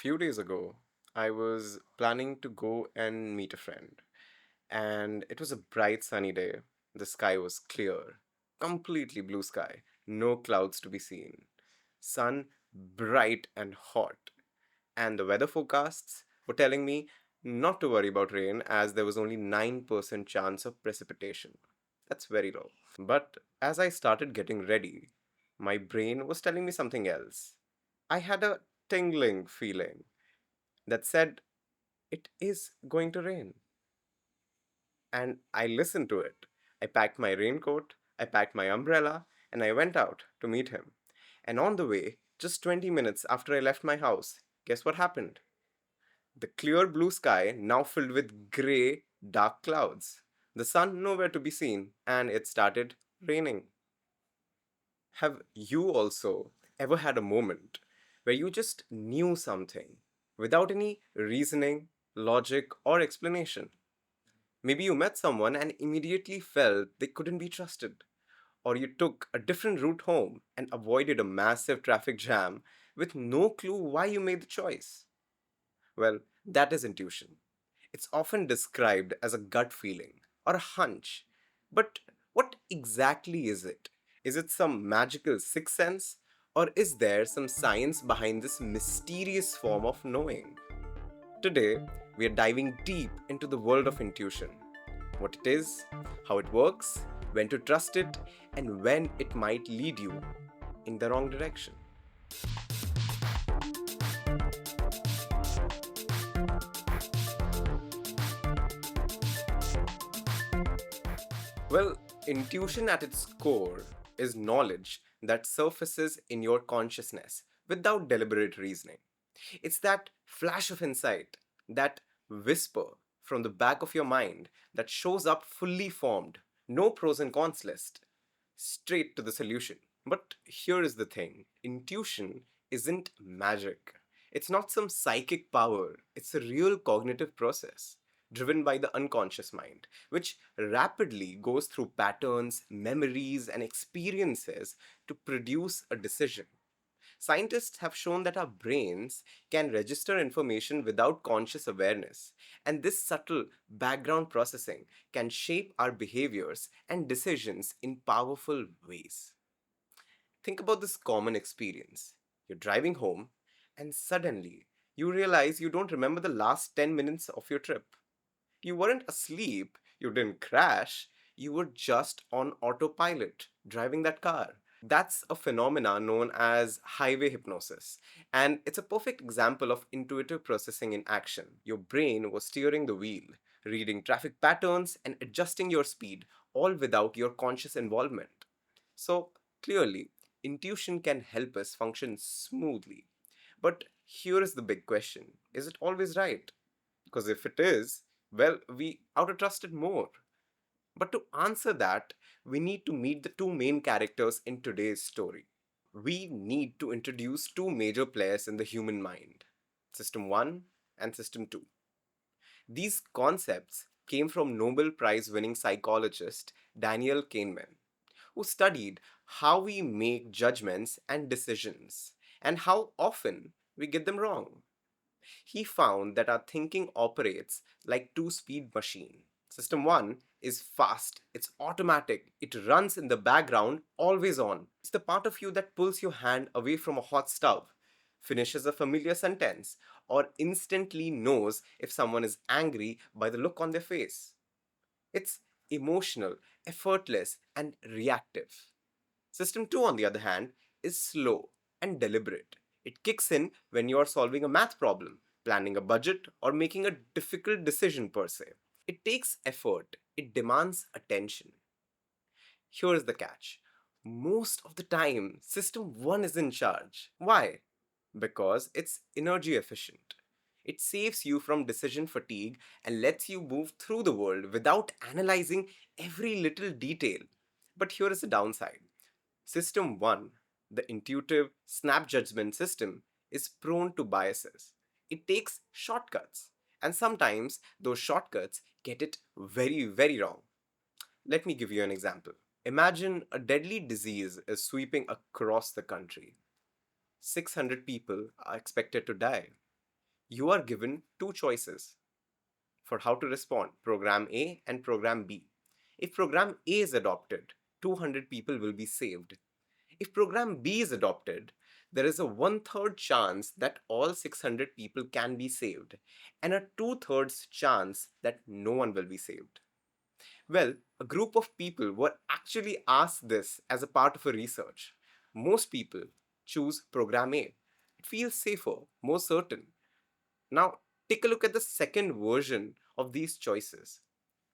Few days ago, I was planning to go and meet a friend, and it was a bright sunny day. The sky was clear, completely blue sky, no clouds to be seen, sun bright and hot, and the weather forecasts were telling me not to worry about rain as there was only 9% chance of precipitation. That's very low. But as I started getting ready, my brain was telling me something else. I had a tingling feeling that said it is going to rain. And I listened to it. I packed my raincoat, I packed my umbrella, and I went out to meet him. And on the way, just 20 minutes after I left my house, guess what happened? The clear blue sky now filled with grey, dark clouds. The sun nowhere to be seen, and it started raining. Have you also ever had a moment where you just knew something without any reasoning, logic, or explanation? Maybe you met someone and immediately felt they couldn't be trusted, or you took a different route home and avoided a massive traffic jam with no clue why you made the choice. Well, that is intuition. It's often described as a gut feeling or a hunch. But what exactly is it? Is it some magical sixth sense? Or is there some science behind this mysterious form of knowing? Today, we are diving deep into the world of intuition, what it is, how it works, when to trust it, and when it might lead you in the wrong direction. Well, intuition at its core is knowledge that surfaces in your consciousness without deliberate reasoning. It's that flash of insight, that whisper from the back of your mind that shows up fully formed, no pros and cons list, straight to the solution. But here is the thing, intuition isn't magic. It's not some psychic power, it's a real cognitive process driven by the unconscious mind, which rapidly goes through patterns, memories, and experiences to produce a decision. Scientists have shown that our brains can register information without conscious awareness, and this subtle background processing can shape our behaviors and decisions in powerful ways. Think about this common experience. You're driving home, and suddenly you realize you don't remember the last 10 minutes of your trip. You weren't asleep, you didn't crash, you were just on autopilot driving that car. That's a phenomena known as highway hypnosis, and it's a perfect example of intuitive processing in action. Your brain was steering the wheel, reading traffic patterns, and adjusting your speed, all without your conscious involvement. So, clearly, intuition can help us function smoothly. But here is the big question, is it always right? Because if it is, well, we ought to trust it more. But to answer that, we need to meet the two main characters in today's story. We need to introduce two major players in the human mind, System 1 and System 2. These concepts came from Nobel Prize winning psychologist Daniel Kahneman, who studied how we make judgments and decisions and how often we get them wrong. He found that our thinking operates like two-speed machine. System 1 is fast, it's automatic, it runs in the background, always on. It's the part of you that pulls your hand away from a hot stove, finishes a familiar sentence, or instantly knows if someone is angry by the look on their face. It's emotional, effortless, and reactive. System 2, on the other hand, is slow and deliberate. It kicks in when you are solving a math problem, planning a budget, or making a difficult decision per se. It takes effort, it demands attention. Here's the catch, most of the time, System 1 is in charge. Why? Because it's energy efficient. It saves you from decision fatigue and lets you move through the world without analyzing every little detail. But here is the downside. System 1, the intuitive snap judgment system, is prone to biases. It takes shortcuts, and sometimes those shortcuts get it very, very wrong. Let me give you an example. Imagine a deadly disease is sweeping across the country. 600 people are expected to die. You are given two choices for how to respond: program A and program B. If program A is adopted, 200 people will be saved. If program B is adopted, there is a one-third chance that all 600 people can be saved, and a two-thirds chance that no one will be saved. Well, a group of people were actually asked this as a part of a research. Most people choose program A. It feels safer, more certain. Now, take a look at the second version of these choices.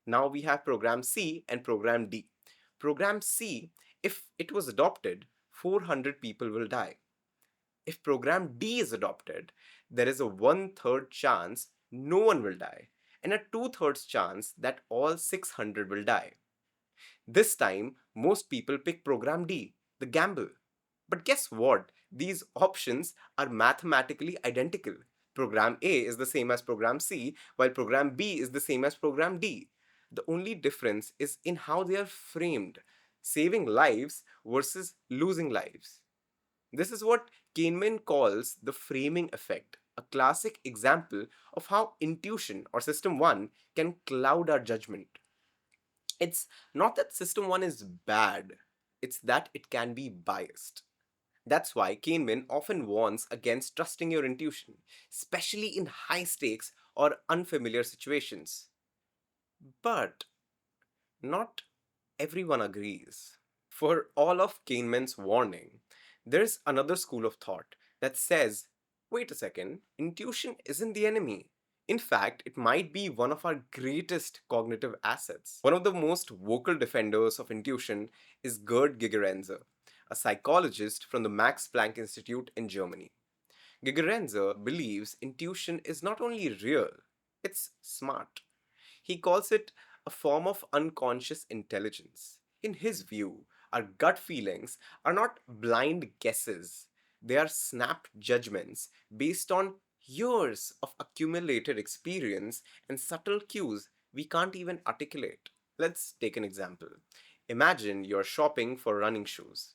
Now we have program C and program D. Program C, if it was adopted, 400 people will die. If program D is adopted, there is a one-third chance no one will die, and a two-thirds chance that all 600 will die. This time, most people pick program D, the gamble. But guess what? These options are mathematically identical. Program A is the same as program C, while program B is the same as program D. The only difference is in how they are framed: saving lives versus losing lives. This is what Kahneman calls the framing effect, a classic example of how intuition or system 1 can cloud our judgment. It's not that system 1 is bad, it's that it can be biased. That's why Kahneman often warns against trusting your intuition, especially in high stakes or unfamiliar situations. But not everyone agrees. For all of Kahneman's warning, there's another school of thought that says, wait a second, intuition isn't the enemy. In fact, it might be one of our greatest cognitive assets. One of the most vocal defenders of intuition is Gerd Gigerenzer, a psychologist from the Max Planck Institute in Germany. Gigerenzer believes intuition is not only real, it's smart. He calls it a form of unconscious intelligence. In his view, our gut feelings are not blind guesses, they are snap judgments based on years of accumulated experience and subtle cues we can't even articulate. Let's take an example. Imagine you're shopping for running shoes.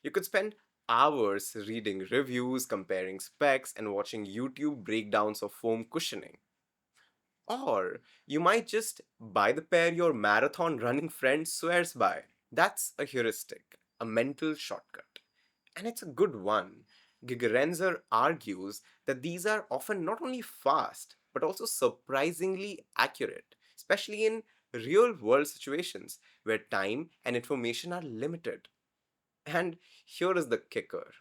You could spend hours reading reviews, comparing specs, and watching YouTube breakdowns of foam cushioning. Or you might just buy the pair your marathon running friend swears by. That's a heuristic, a mental shortcut. And it's a good one. Gigerenzer argues that these are often not only fast, but also surprisingly accurate, especially in real world situations where time and information are limited. And here is the kicker: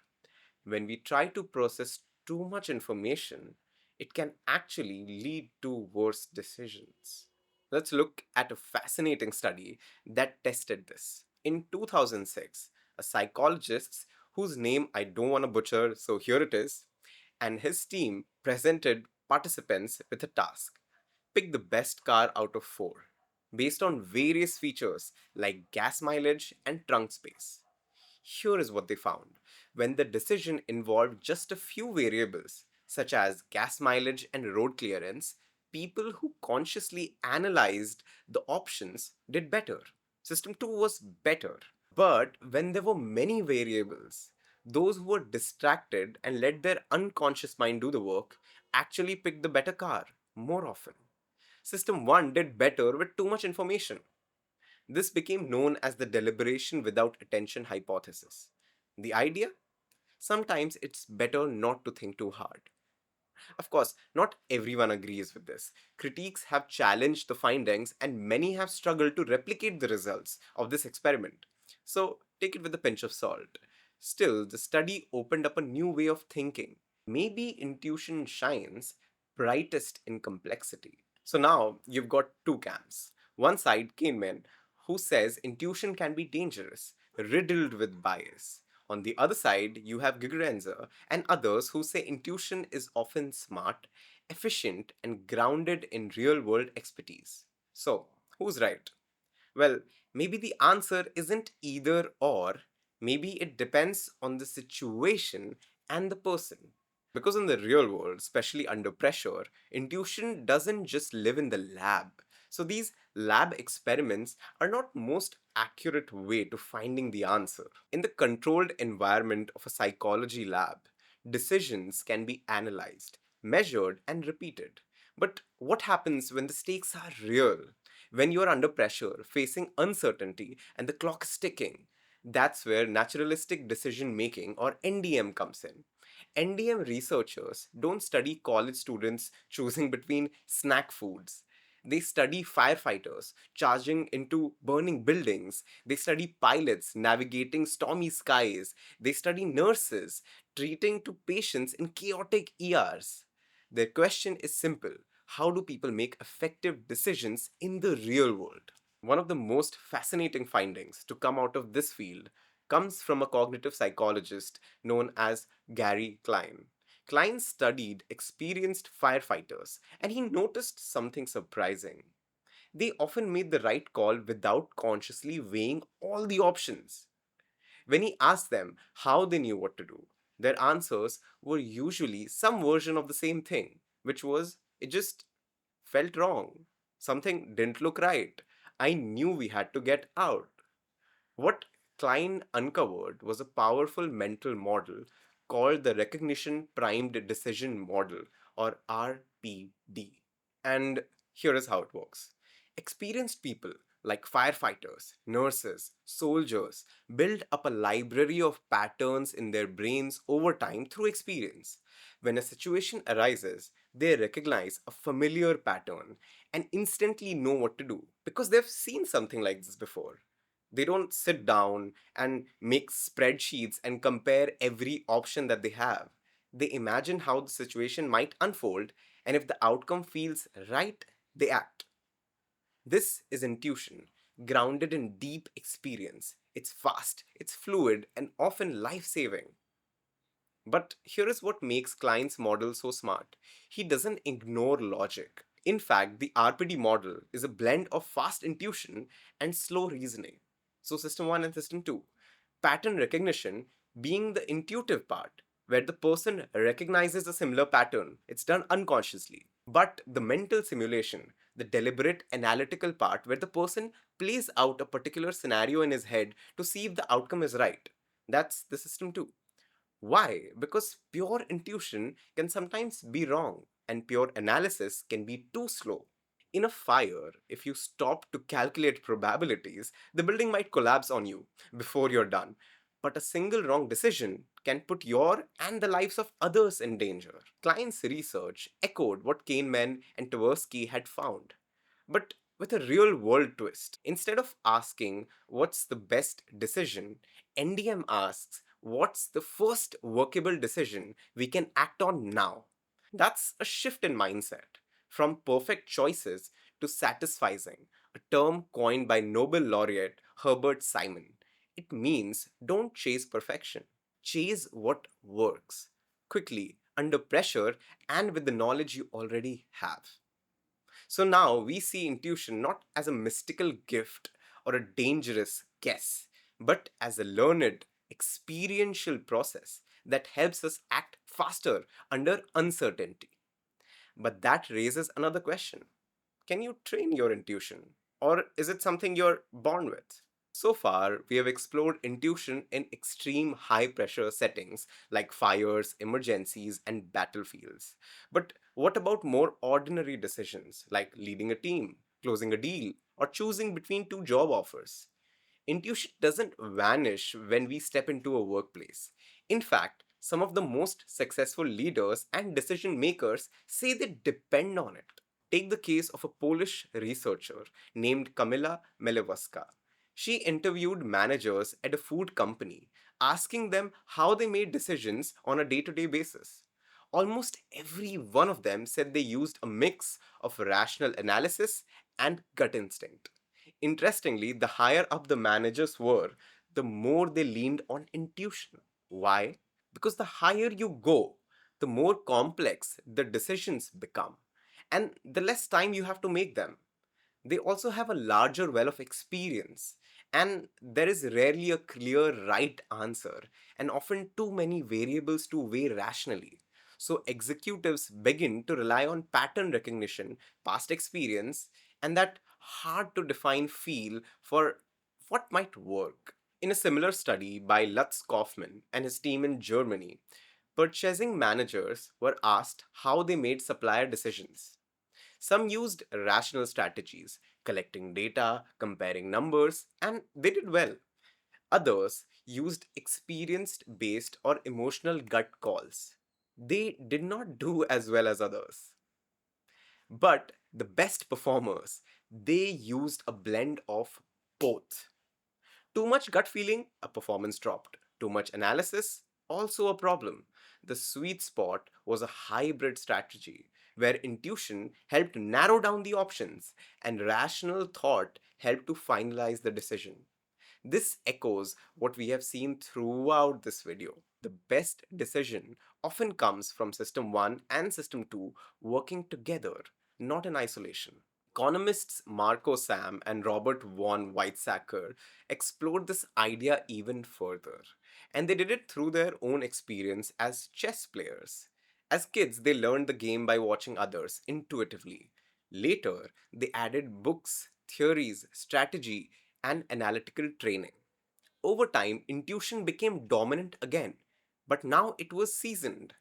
when we try to process too much information, it can actually lead to worse decisions. Let's look at a fascinating study that tested this. In 2006, a psychologist whose name I don't want to butcher, so here it is, and his team presented participants with a task: pick the best car out of four, based on various features like gas mileage and trunk space. Here is what they found. When the decision involved just a few variables, such as gas mileage and road clearance, people who consciously analyzed the options did better. System 2 was better. But when there were many variables, those who were distracted and let their unconscious mind do the work actually picked the better car more often. System 1 did better with too much information. This became known as the deliberation without attention hypothesis. The idea? Sometimes it's better not to think too hard. Of course, not everyone agrees with this. Critiques have challenged the findings, and many have struggled to replicate the results of this experiment. So take it with a pinch of salt. Still, the study opened up a new way of thinking. Maybe intuition shines brightest in complexity. So now you've got two camps. One side, Kahneman, who says intuition can be dangerous, riddled with bias. On the other side, you have Gigerenzer and others who say intuition is often smart, efficient, and grounded in real world expertise. So, who's right? Well, maybe the answer isn't either or, maybe it depends on the situation and the person. Because in the real world, especially under pressure, intuition doesn't just live in the lab. So these lab experiments are not most accurate way to finding the answer. In the controlled environment of a psychology lab, decisions can be analyzed, measured, and repeated. But what happens when the stakes are real? When you are under pressure, facing uncertainty, and the clock is ticking? That's where naturalistic decision making, or NDM, comes in. NDM researchers don't study college students choosing between snack foods. They study firefighters charging into burning buildings. They study pilots navigating stormy skies. They study nurses treating to patients in chaotic ERs. Their question is simple: how do people make effective decisions in the real world? One of the most fascinating findings to come out of this field comes from a cognitive psychologist known as Gary Klein. Klein studied experienced firefighters and he noticed something surprising. They often made the right call without consciously weighing all the options. When he asked them how they knew what to do, their answers were usually some version of the same thing, which was, it just felt wrong. Something didn't look right. I knew we had to get out. What Klein uncovered was a powerful mental model called the Recognition Primed Decision Model, or RPD. And here is how it works. Experienced people like firefighters, nurses, soldiers build up a library of patterns in their brains over time through experience. When a situation arises, they recognize a familiar pattern and instantly know what to do because they've seen something like this before. They don't sit down and make spreadsheets and compare every option that they have. They imagine how the situation might unfold, and if the outcome feels right, they act. This is intuition, grounded in deep experience. It's fast, it's fluid, and often life saving. But here is what makes Klein's model so smart: he doesn't ignore logic. In fact, the RPD model is a blend of fast intuition and slow reasoning. So, System 1 and System 2. Pattern recognition being the intuitive part, where the person recognizes a similar pattern, it's done unconsciously. But the mental simulation, the deliberate analytical part, where the person plays out a particular scenario in his head to see if the outcome is right, that's the System 2. Why? Because pure intuition can sometimes be wrong, and pure analysis can be too slow. In a fire, if you stop to calculate probabilities, the building might collapse on you before you're done. But a single wrong decision can put your and the lives of others in danger. Klein's research echoed what Kahneman and Tversky had found, but with a real world twist. Instead of asking what's the best decision, NDM asks what's the first workable decision we can act on now. That's a shift in mindset from perfect choices to satisficing, a term coined by Nobel laureate Herbert Simon. It means don't chase perfection, chase what works quickly, under pressure, and with the knowledge you already have. So now we see intuition not as a mystical gift or a dangerous guess, but as a learned, experiential process that helps us act faster under uncertainty. But that raises another question: can you train your intuition? Or is it something you're born with? So far, we have explored intuition in extreme high pressure settings like fires, emergencies, and battlefields. But what about more ordinary decisions like leading a team, closing a deal, or choosing between two job offers? Intuition doesn't vanish when we step into a workplace. In fact, some of the most successful leaders and decision makers say they depend on it. Take the case of a Polish researcher named Kamila Melewaska. She interviewed managers at a food company, asking them how they made decisions on a day to day basis. Almost every one of them said they used a mix of rational analysis and gut instinct. Interestingly, the higher up the managers were, the more they leaned on intuition. Why? Because the higher you go, the more complex the decisions become, and the less time you have to make them. They also have a larger well of experience, and there is rarely a clear right answer, and often too many variables to weigh rationally. So, executives begin to rely on pattern recognition, past experience, and that hard to define feel for what might work. In a similar study by Lutz Kaufmann and his team in Germany, Purchasing managers were asked how they made supplier decisions. Some used rational strategies, collecting data, comparing numbers, and they did well. Others used experience based or emotional gut calls. They did not do as well as others. But the best performers, they used a blend of both. Too much gut feeling, a performance dropped. Too much analysis, also a problem. The sweet spot was a hybrid strategy where intuition helped narrow down the options and rational thought helped to finalize the decision. This echoes what we have seen throughout this video. The best decision often comes from System 1 and System 2 working together, not in isolation. Economists Marco Sam and Robert von Weizsäcker explored this idea even further, and they did it through their own experience as chess players. As kids, they learned the game by watching others intuitively. Later, they added books, theories, strategy, and analytical training. Over time, intuition became dominant again, but now it was seasoned.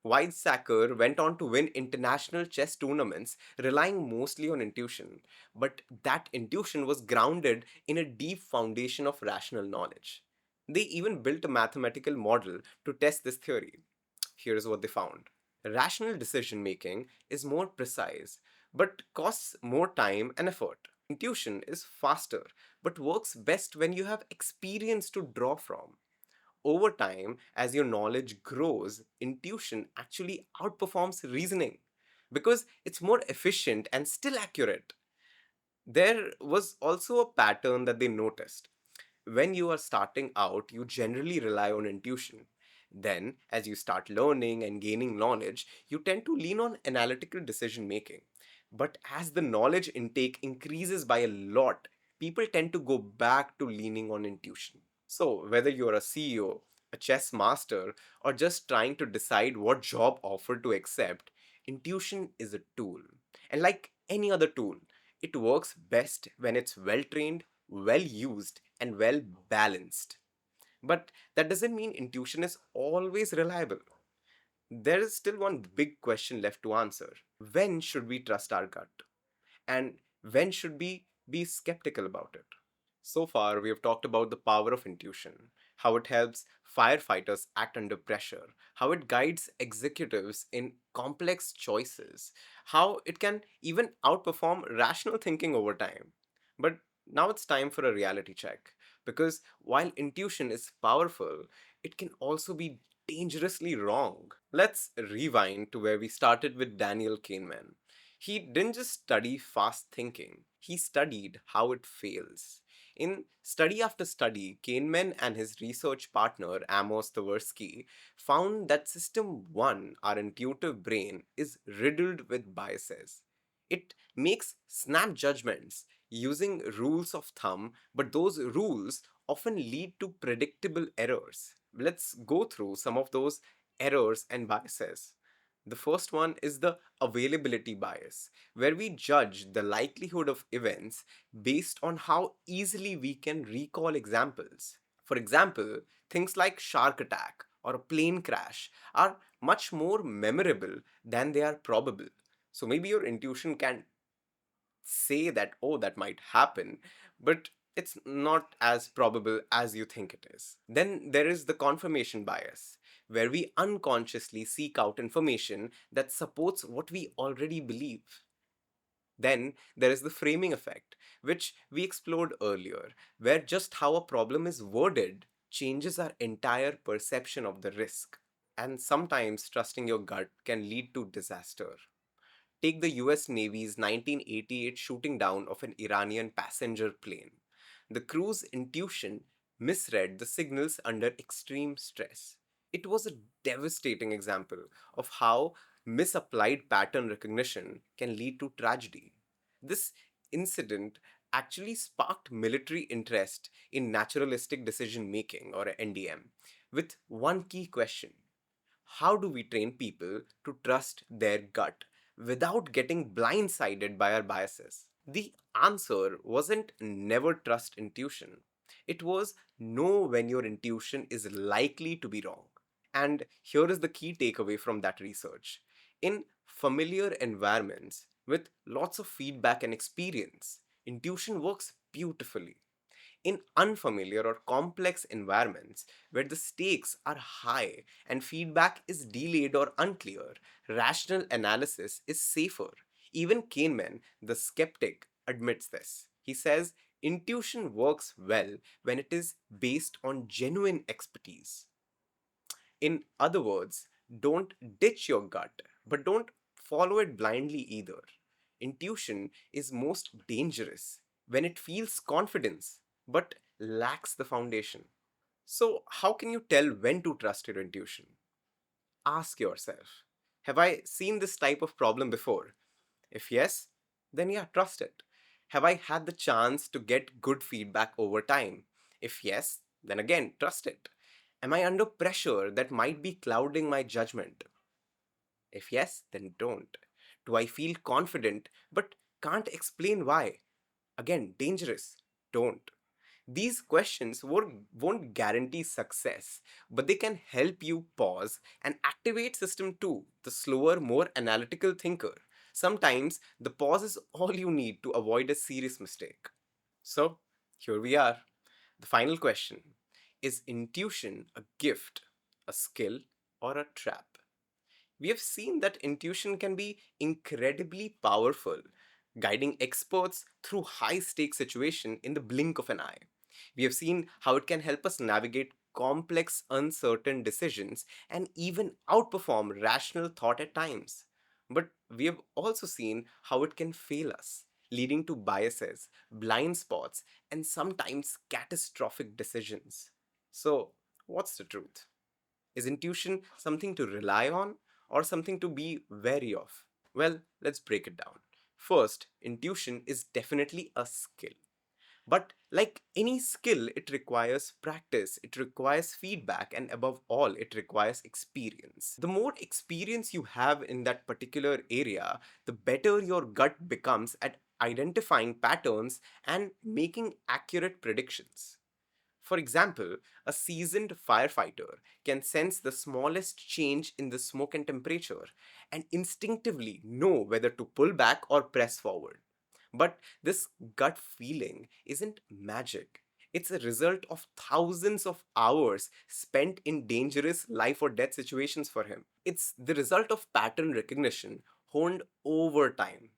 Weizsäcker went on to win international chess tournaments, relying mostly on intuition, but that intuition was grounded in a deep foundation of rational knowledge. They even built a mathematical model to test this theory. Here's what they found: rational decision making is more precise, but costs more time and effort. Intuition is faster, but works best when you have experience to draw from. Over time, as your knowledge grows, intuition actually outperforms reasoning because it's more efficient and still accurate. There was also a pattern that they noticed. When you are starting out, you generally rely on intuition. Then, as you start learning and gaining knowledge, you tend to lean on analytical decision making. But as the knowledge intake increases by a lot, people tend to go back to leaning on intuition. So, whether you're a CEO, a chess master, or just trying to decide what job offer to accept, intuition is a tool. And like any other tool, it works best when it's well trained, well used, and well balanced. But that doesn't mean intuition is always reliable. There is still one big question left to answer. When should we trust our gut? And when should we be skeptical about it? So far, we have talked about the power of intuition, how it helps firefighters act under pressure, how it guides executives in complex choices, how it can even outperform rational thinking over time. But now it's time for a reality check, because while intuition is powerful, it can also be dangerously wrong. Let's rewind to where we started with Daniel Kahneman. He didn't just study fast thinking, he studied how it fails. In study after study, Kahneman and his research partner Amos Tversky found that System 1, our intuitive brain, is riddled with biases. It makes snap judgments using rules of thumb, but those rules often lead to predictable errors. Let's go through some of those errors and biases. The first one is the availability bias, where we judge the likelihood of events based on how easily we can recall examples. For example, things like shark attack or a plane crash are much more memorable than they are probable. So maybe your intuition can say that, oh, that might happen, but it's not as probable as you think it is. Then there is the confirmation bias, where we unconsciously seek out information that supports what we already believe. Then there is the framing effect, which we explored earlier, where just how a problem is worded changes our entire perception of the risk. And sometimes trusting your gut can lead to disaster. Take the US Navy's 1988 shooting down of an Iranian passenger plane. The crew's intuition misread the signals under extreme stress. It was a devastating example of how misapplied pattern recognition can lead to tragedy. This incident actually sparked military interest in naturalistic decision making, or NDM, with one key question: how do we train people to trust their gut without getting blindsided by our biases? The answer wasn't never trust intuition. It was know when your intuition is likely to be wrong. And here is the key takeaway from that research. In familiar environments with lots of feedback and experience, intuition works beautifully. In unfamiliar or complex environments where the stakes are high and feedback is delayed or unclear, rational analysis is safer. Even Kahneman, the skeptic, admits this. He says intuition works well when it is based on genuine expertise. In other words, don't ditch your gut, but don't follow it blindly either. Intuition is most dangerous when it feels confidence but lacks the foundation. So, how can you tell when to trust your intuition? Ask yourself, have I seen this type of problem before? If yes, then yeah, trust it. Have I had the chance to get good feedback over time? If yes, then again, trust it. Am I under pressure that might be clouding my judgment? If yes, then don't. Do I feel confident but can't explain why? Again, dangerous. Don't. These questions won't guarantee success, but they can help you pause and activate system 2, the slower, more analytical thinker. Sometimes the pause is all you need to avoid a serious mistake. So, here we are. The final question. Is intuition a gift, a skill, or a trap? We have seen that intuition can be incredibly powerful, guiding experts through high stakes situations in the blink of an eye. We have seen how it can help us navigate complex, uncertain decisions and even outperform rational thought at times. But we have also seen how it can fail us, leading to biases, blind spots, and sometimes catastrophic decisions. So, what's the truth? Is intuition something to rely on or something to be wary of? Well, let's break it down. First, intuition is definitely a skill. But like any skill, it requires practice, it requires feedback, and above all, it requires experience. The more experience you have in that particular area, the better your gut becomes at identifying patterns and making accurate predictions. For example, a seasoned firefighter can sense the smallest change in the smoke and temperature and instinctively know whether to pull back or press forward. But this gut feeling isn't magic. It's a result of thousands of hours spent in dangerous life or death situations for him. It's the result of pattern recognition honed over time.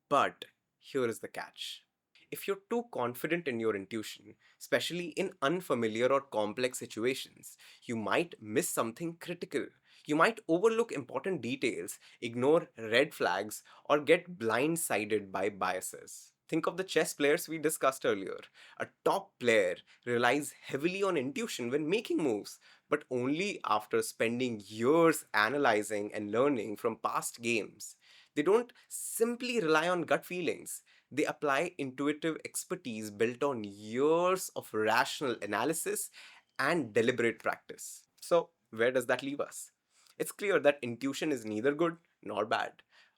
But here is the catch. If you're too confident in your intuition, especially in unfamiliar or complex situations, you might miss something critical. You might overlook important details, ignore red flags, or get blindsided by biases. Think of the chess players we discussed earlier. A top player relies heavily on intuition when making moves, but only after spending years analyzing and learning from past games. They don't simply rely on gut feelings. They apply intuitive expertise built on years of rational analysis and deliberate practice. So, where does that leave us? It's clear that intuition is neither good nor bad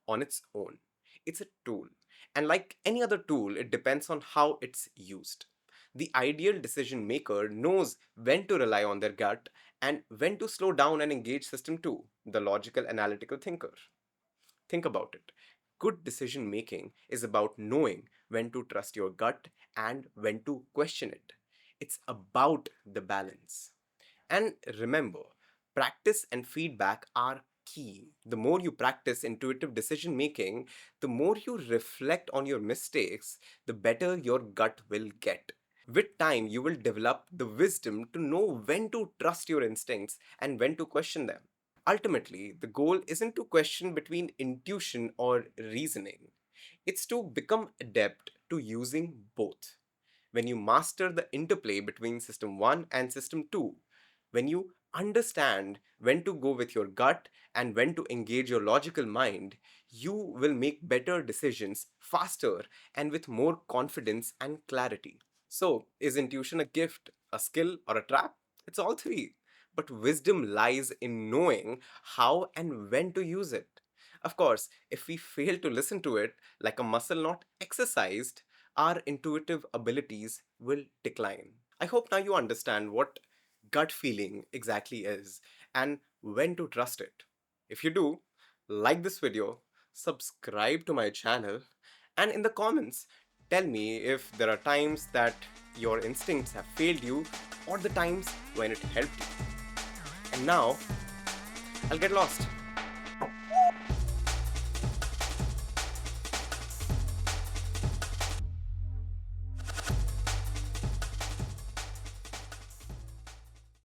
on its own. It's a tool. And like any other tool, it depends on how it's used. The ideal decision maker knows when to rely on their gut and when to slow down and engage system 2, the logical analytical thinker. Think about it. Good decision making is about knowing when to trust your gut and when to question it. It's about the balance. And remember, practice and feedback are key. The more you practice intuitive decision making, the more you reflect on your mistakes, the better your gut will get. With time, you will develop the wisdom to know when to trust your instincts and when to question them. Ultimately, the goal isn't to question between intuition or reasoning. It's to become adept to using both. When you master the interplay between system 1 and system 2, when you understand when to go with your gut and when to engage your logical mind, you will make better decisions faster and with more confidence and clarity. So, is intuition a gift, a skill, or a trap? It's all three. But wisdom lies in knowing how and when to use it. Of course, if we fail to listen to it like a muscle not exercised, our intuitive abilities will decline. I hope now you understand what gut feeling exactly is and when to trust it. If you do, like this video, subscribe to my channel, and in the comments, tell me if there are times that your instincts have failed you or the times when it helped you. And now, I'll get lost.